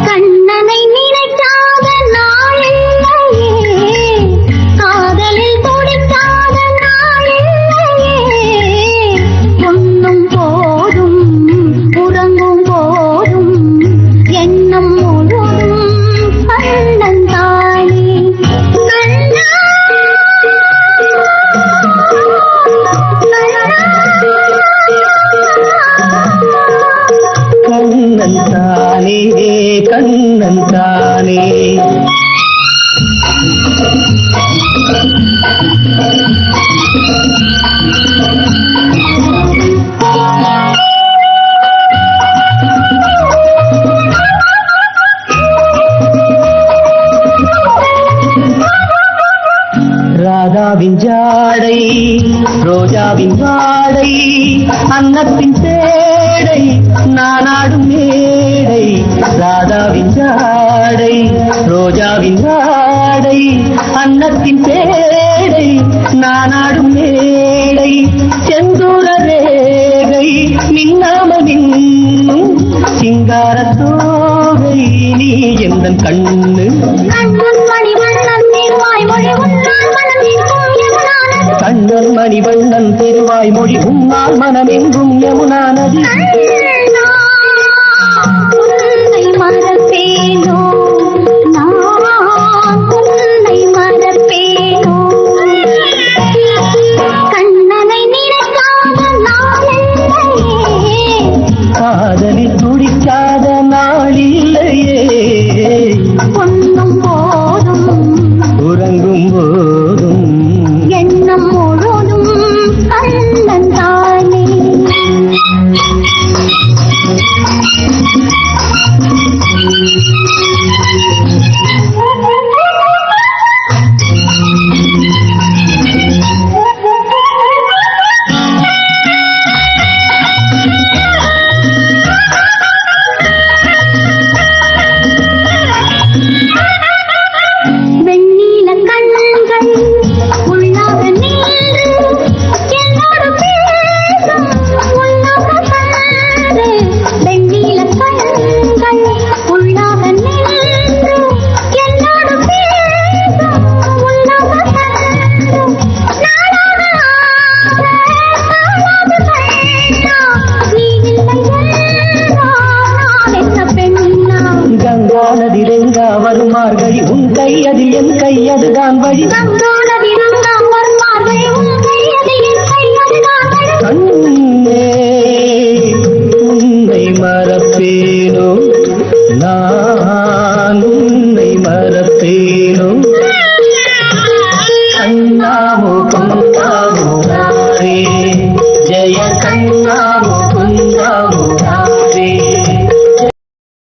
கண்ணனை நினைக்காத நாளில்லையே, காதலில் துடிக்காத நாளில்லையே. உண்ணும் போதும் உறங்கும் போதும் எண்ணம் முழுதும் கண்ணன் தானே. கண்ணன் தானே கண்ணன் தானே. ராதாவின் ஜாடை ரோஜாவின் வாடை, அன்னத்தின் சேடை நானாடும் மேடை. ராதாவின் ஜாடை ரோஜாவின் வாடை, அன்னத்தின் சேடை நானாடும் மேடை. செந்தூர ரேகை மின்னாமல் மின்னும் சிங்காரத்தோகை நீ எந்தன் கண்ணு. கண்ணன் மணிவண்ணன் திருவாய் மொழி உன்னால் மனமெங்கும் யமுனானது. கண்ணன் மணிவண்ணன் திருவாய் மொழி உன்னால் மனமெங்கும் யமுனானது. உன்னை மறப்பேனோ நான், உன்னை மறப்பேனோ. கண்ணனை நினைக்காத நாளில்லையே, காதலில் துடிக்காத நாளில்லையே. பொன்னும் போதும் உறங்கும் போதும் எண்ணம் முழுதும் கண்ணன் தானே. வெண்ணில கண்கள் உள்ளாக நீண்டு என்னோடு பேசும் உள்ளாக கண்டு. வெண்ணில கண்கள் உள்ளாக நீண்டு என்னோடு பேசும் உள்ளாக கண்டு. நாளாக காலாது கண்ணா, நீ இல்லை என்றால் நான் என்ன பெண்ணா. கங்கா நதி ரெங்கா வரும் மார்கழி உன் கையதில் என் கையதுதான் வழி. கங்காநதி ரங்கம் வருமார்கள் உன் கையது என் கையதுதான் வழி. கண்ணே உன்னை மறப்பேனோ நான், உன்னை மறப்பேனோ. கண்ணாமோ கண்ணாமோ ரே ஜெய கண்ணாமோ